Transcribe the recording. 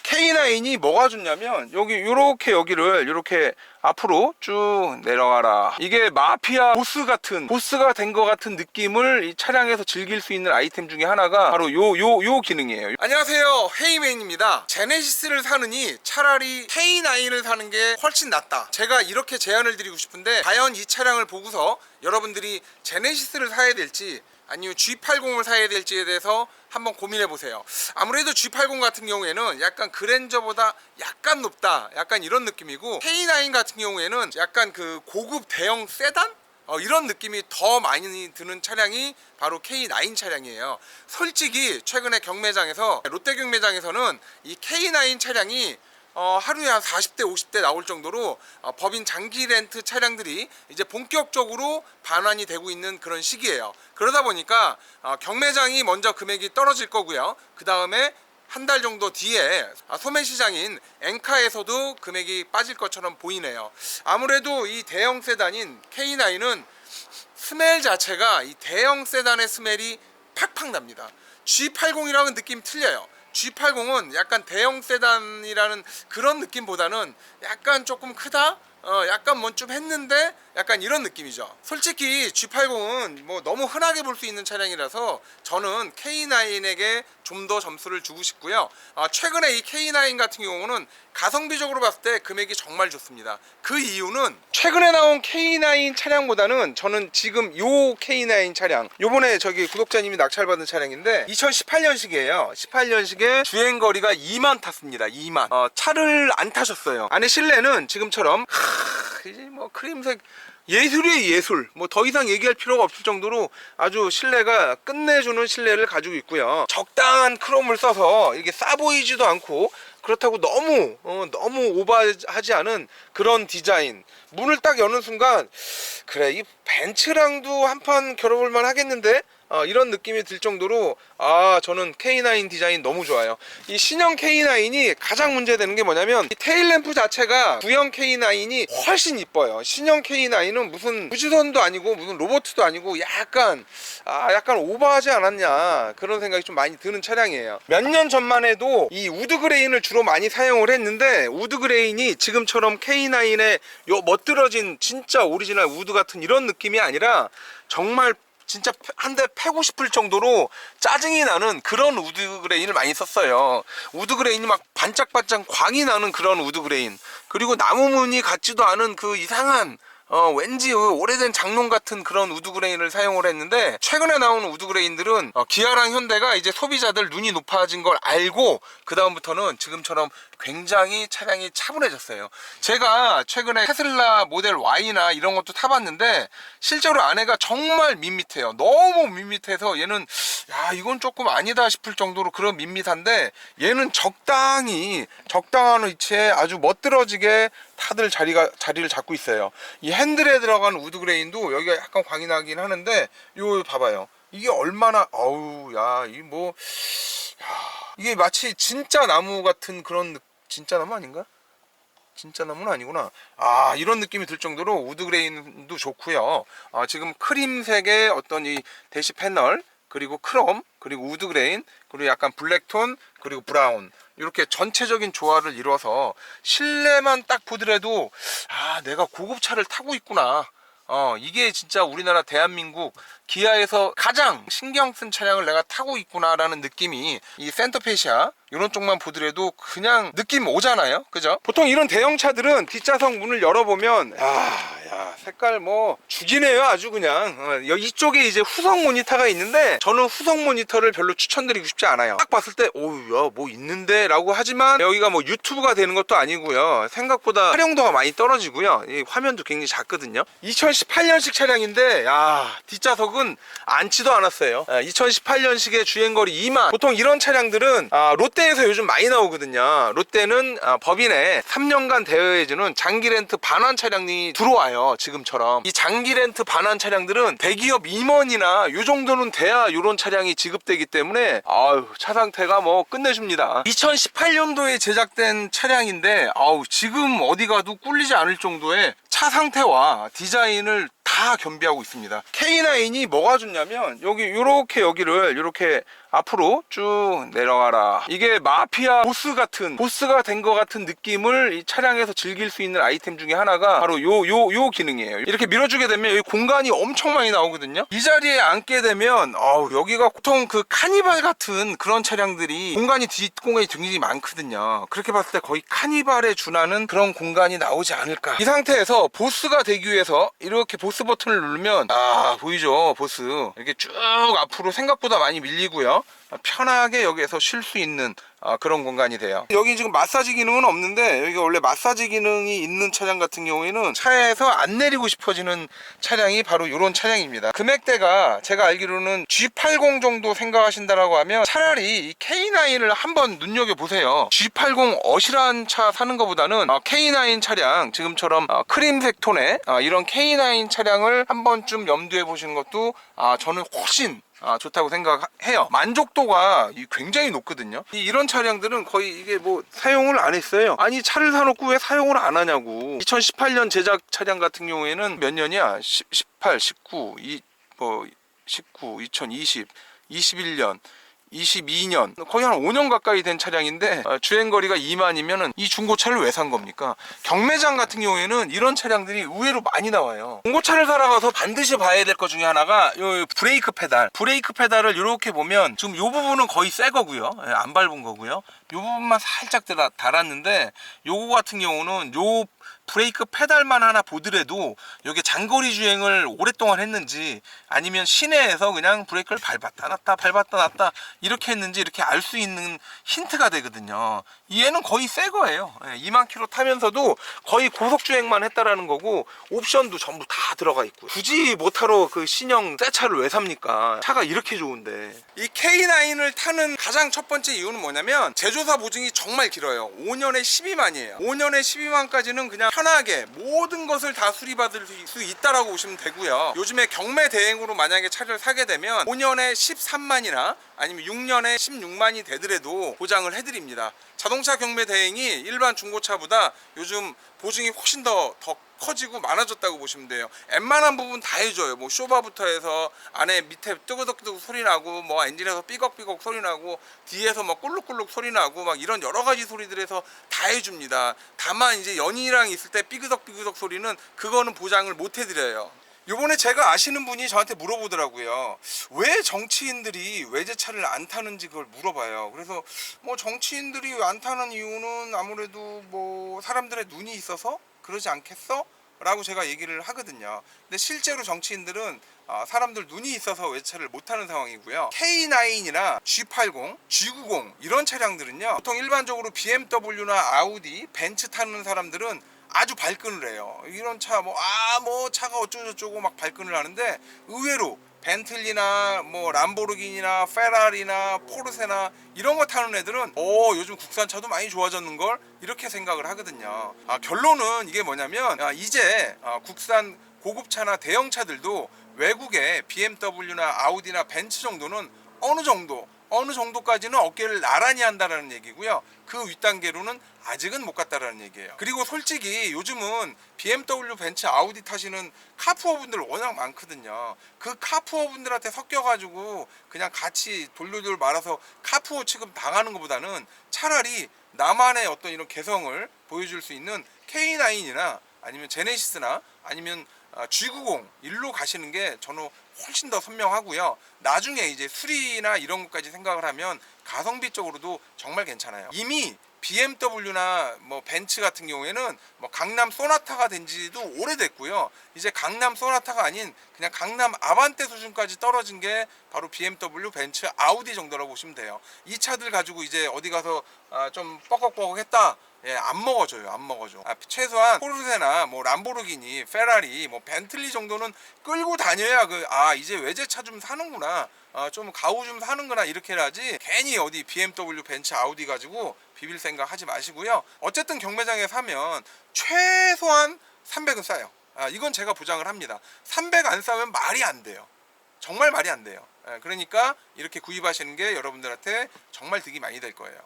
K9이 뭐가 좋냐면 여기 요렇게 여기를 이렇게 앞으로 쭉 내려가라. 이게 마피아 보스가 된 것 같은 느낌을 이 차량에서 즐길 수 있는 아이템 중에 하나가 바로 요 기능이에요. 안녕하세요, 헤이맨입니다. 제네시스를 사느니 차라리 K9을 사는 게 훨씬 낫다, 제가 이렇게 제안을 드리고 싶은데, 과연 이 차량을 보고서 여러분들이 제네시스를 사야 될지 아니면 G80을 사야 될지에 대해서 한번 고민해 보세요. 아무래도 G80 같은 경우에는 약간 그랜저보다 약간 높다, 약간 이런 느낌이고, K9 같은 경우에는 약간 그 고급 대형 세단? 이런 느낌이 더 많이 드는 차량이 바로 K9 차량이에요. 솔직히 최근에 경매장에서, 롯데 경매장에서는 이 K9 차량이 하루에 한 40대 50대 나올 정도로 법인 장기 렌트 차량들이 이제 본격적으로 반환이 되고 있는 그런 시기예요. 그러다 보니까 경매장이 먼저 금액이 떨어질 거고요. 그 다음에 한 달 정도 뒤에 소매시장인 엔카에서도 금액이 빠질 것처럼 보이네요. 아무래도 이 대형 세단인 K9은 스멜 자체가 이 대형 세단의 스멜이 팍팍 납니다. G80이랑은 느낌 틀려요. G80은 약간 대형 세단이라는 그런 느낌보다는 약간 조금 크다? 약간 뭔 좀 했는데 약간 이런 느낌이죠. 솔직히 G80은 뭐 너무 흔하게 볼 수 있는 차량이라서 저는 K9에게 좀 더 점수를 주고 싶고요. 최근에 이 K9 같은 경우는 가성비적으로 봤을 때 금액이 정말 좋습니다. 그 이유는 최근에 나온 K9 차량보다는 저는 지금 요 K9 차량, 요번에 저기 구독자님이 낙찰받은 차량인데 2018년식이에요 18년식에 주행거리가 2만 탔습니다. 2만. 차를 안 타셨어요. 안에 실내는 지금처럼 이제 뭐 크림색 예술이에요, 예술. 뭐 더 이상 얘기할 필요가 없을 정도로 아주 실내가 끝내주는 실내를 가지고 있고요. 적당한 크롬을 써서 이게 싸 보이지도 않고, 그렇다고 너무 오버하지 않은 그런 디자인. 문을 딱 여는 순간 그래, 이 벤츠랑도 한판 겨뤄볼 만 하겠는데, 이런 느낌이 들 정도로 저는 K9 디자인 너무 좋아요. 이 신형 K9이 가장 문제되는 게 뭐냐면, 이 테일램프 자체가 구형 K9이 훨씬 이뻐요. 신형 K9은 무슨 우주선도 아니고 무슨 로봇도 아니고 약간 오버하지 않았냐, 그런 생각이 좀 많이 드는 차량이에요. 몇 년 전만 해도 이 우드 그레인을 주로 많이 사용을 했는데, 우드 그레인이 지금처럼 K9의 요 멋들어진 진짜 오리지널 우드 같은 이런 느낌이 아니라 정말 진짜 한 대 패고 싶을 정도로 짜증이 나는 그런 우드 그레인을 많이 썼어요. 우드 그레인이 막 반짝반짝 광이 나는 그런 우드 그레인, 그리고 나무 무늬 같지도 않은 그 이상한 왠지 오래된 장롱 같은 그런 우드 그레인을 사용을 했는데, 최근에 나오는 우드 그레인들은 기아랑 현대가 이제 소비자들 눈이 높아진 걸 알고 그 다음부터는 지금처럼 굉장히 차량이 차분해졌어요. 제가 최근에 테슬라 모델 Y나 이런 것도 타봤는데 실제로 안에가 정말 밋밋해요. 너무 밋밋해서 얘는 이건 조금 아니다 싶을 정도로 그런 밋밋한데, 얘는 적당한 위치에 아주 멋들어지게 다들 자리를 잡고 있어요. 이 핸들에 들어간 우드 그레인도 여기가 약간 광이 나긴 하는데, 요 봐봐요. 이게 얼마나 이게 마치 진짜 나무 같은 그런, 진짜 나무 아닌가? 진짜 나무는 아니구나. 이런 느낌이 들 정도로 우드 그레인도 좋고요. 지금 크림색의 어떤 이 대시 패널, 그리고 크롬, 그리고 우드 그레인, 그리고 약간 블랙톤, 그리고 브라운, 이렇게 전체적인 조화를 이뤄서 실내만 딱 보더라도 내가 고급차를 타고 있구나, 이게 진짜 우리나라 대한민국 기아에서 가장 신경 쓴 차량을 내가 타고 있구나 라는 느낌이, 이 센터페시아 이런 쪽만 보더라도 그냥 느낌 오잖아요, 그죠? 보통 이런 대형 차들은 뒷좌석 문을 열어보면 색깔 뭐 죽이네요, 아주 그냥. 이쪽에 이제 후속 모니터가 있는데, 저는 후속 모니터를 별로 추천드리고 싶지 않아요. 딱 봤을 때 뭐 있는데 라고 하지만, 여기가 뭐 유튜브가 되는 것도 아니고요, 생각보다 활용도가 많이 떨어지고요, 이 화면도 굉장히 작거든요. 2018년식 차량인데 뒷좌석은 앉지도 않았어요. 2018년식의 주행거리 2만. 보통 이런 차량들은 롯데에서 요즘 많이 나오거든요. 롯데는 법인에 3년간 대여해주는 장기 렌트 반환 차량이 들어와요. 지금처럼 이 장기 렌트 반환 차량들은 대기업 임원이나 요 정도는 돼야 요런 차량이 지급되기 때문에 차 상태가 뭐 끝내줍니다. 2018년도에 제작된 차량인데 지금 어디 가도 꿀리지 않을 정도의 차 상태와 디자인을 다 겸비하고 있습니다. K9이 뭐가 좋냐면, 여기를 이렇게 앞으로 쭉 내려가라. 이게 마피아 보스가 된 것 같은 느낌을 이 차량에서 즐길 수 있는 아이템 중에 하나가 바로 요 기능이에요. 이렇게 밀어주게 되면 여기 공간이 엄청 많이 나오거든요. 이 자리에 앉게 되면 여기가 보통 그 카니발 같은 그런 차량들이 공간이 뒷공간이 굉장히 많거든요. 그렇게 봤을 때 거의 카니발에 준하는 그런 공간이 나오지 않을까. 이 상태에서 보스가 되기 위해서 이렇게 보스 버튼을 누르면 보이죠? 보스 이렇게 쭉 앞으로 생각보다 많이 밀리고요. 편하게 여기에서 쉴 수 있는 그런 공간이 돼요. 여기 지금 마사지 기능은 없는데, 여기가 원래 마사지 기능이 있는 차량 같은 경우에는 차에서 안 내리고 싶어지는 차량이 바로 이런 차량입니다. 금액대가 제가 알기로는 G80 정도 생각하신다라고 하면 차라리 이 K9을 한번 눈여겨보세요. G80 어시란 차 사는 것보다는 K9 차량, 지금처럼 크림색 톤의 이런 K9 차량을 한 번쯤 염두에 보시는 것도 저는 훨씬 좋다고 생각해요. 만족도가 굉장히 높거든요. 이런 차량들은 거의 이게 뭐 사용을 안 했어요. 아니, 차를 사놓고 왜 사용을 안 하냐고. 2018년 제작 차량 같은 경우에는 몇 년이야? 18, 19, 19, 2020, 21년, 22년, 거의 한 5년 가까이 된 차량인데 주행거리가 2만이면 이 중고차를 왜 산 겁니까? 경매장 같은 경우에는 이런 차량들이 의외로 많이 나와요. 중고차를 사러 가서 반드시 봐야 될 것 중에 하나가 요 브레이크 페달을 이렇게 보면 지금 이 부분은 거의 새 거고요. 안 밟은 거고요. 이 부분만 살짝 달았는데 요거 같은 경우는 요 브레이크 페달만 하나 보더라도 이게 장거리 주행을 오랫동안 했는지, 아니면 시내에서 그냥 브레이크를 밟았다 놨다 이렇게 했는지 이렇게 알 수 있는 힌트가 되거든요. 얘는 거의 새 거예요. 2만 킬로 타면서도 거의 고속 주행만 했다라는 거고, 옵션도 전부 다 들어가 있고, 굳이 못하러 그 신형 새 차를 왜 삽니까? 차가 이렇게 좋은데. 이 K9을 타는 가장 첫 번째 이유는 뭐냐면 제조사 보증이 정말 길어요. 5년에 12만이에요 5년에 12만까지는 그냥 편하게 모든 것을 다 수리받을 수 있다라고 보시면 되고요. 요즘에 경매 대행으로 만약에 차를 사게 되면 5년에 13만이나 아니면 6년에 16만이 되더라도 보장을 해드립니다. 자동차 경매 대행이 일반 중고차보다 요즘 보증이 훨씬 더 커지고 많아졌다고 보시면 돼요. 웬만한 부분 다 해줘요. 뭐 쇼바부터 해서 안에 밑에 뜨거덕뜨거 소리 나고, 뭐 엔진에서 삐걱삐걱 소리 나고, 뒤에서 뭐 꿀룩꿀룩 소리 나고, 막 이런 여러 가지 소리들에서 다 해줍니다. 다만 이제 연인이랑 있을 때 삐그덕삐그덕 소리는 그거는 보장을 못 해드려요. 요번에 제가 아시는 분이 저한테 물어보더라고요. 왜 정치인들이 외제차를 안 타는지 그걸 물어봐요. 그래서 뭐 정치인들이 안 타는 이유는 아무래도 뭐 사람들의 눈이 있어서 그러지 않겠어? 라고 제가 얘기를 하거든요. 근데 실제로 정치인들은 사람들 눈이 있어서 외제차를 못 타는 상황이고요. K9이나 G80, G90 이런 차량들은요, 보통 일반적으로 BMW나 아우디, 벤츠 타는 사람들은 아주 발끈을 해요. 이런 차 뭐 차가 어쩌고저쩌고 막 발끈을 하는데, 의외로 벤틀리나 뭐 람보르기니나 페라리나 포르쉐나 이런 거 타는 애들은 요즘 국산차도 많이 좋아졌는 걸 이렇게 생각을 하거든요. 결론은 이게 뭐냐면 이제 국산 고급차나 대형차들도 외국의 BMW나 아우디나 벤츠 정도는 어느 정도까지는 어깨를 나란히 한다라는 얘기고요. 그 윗단계로는 아직은 못 갔다라는 얘기예요. 그리고 솔직히 요즘은 BMW, 벤츠, 아우디 타시는 카푸어분들 워낙 많거든요. 그 카푸어분들한테 섞여가지고 그냥 같이 돌돌돌 말아서 카푸어 취급 당하는 것보다는 차라리 나만의 어떤 이런 개성을 보여줄 수 있는 K9이나 아니면 제네시스나 아니면 G90 일로 가시는 게 저는 훨씬 더 선명하고요. 나중에 이제 수리나 이런 것까지 생각을 하면 가성비 쪽으로도 정말 괜찮아요. 이미 BMW나 뭐 벤츠 같은 경우에는 뭐 강남 소나타가 된 지도 오래됐고요. 이제 강남 소나타가 아닌 그냥 강남 아반떼 수준까지 떨어진 게 바로 BMW, 벤츠, 아우디 정도라고 보시면 돼요. 이 차들 가지고 이제 어디 가서 좀 뻐걱뻐걱 했다. 안 먹어줘요. 안 먹어줘. 최소한 포르쉐나 뭐 람보르기니, 페라리, 뭐 벤틀리 정도는 끌고 다녀야 이제 외제차 좀 사는구나. 좀 가우 좀 사는구나 이렇게 해야지, 괜히 어디 BMW, 벤츠, 아우디 가지고 비빌 생각 하지 마시고요. 어쨌든 경매장에 사면 최소한 300은 싸요. 이건 제가 보장을 합니다. 300 안 싸면 말이 안 돼요. 정말 말이 안 돼요. 그러니까 이렇게 구입하시는 게 여러분들한테 정말 득이 많이 될 거예요.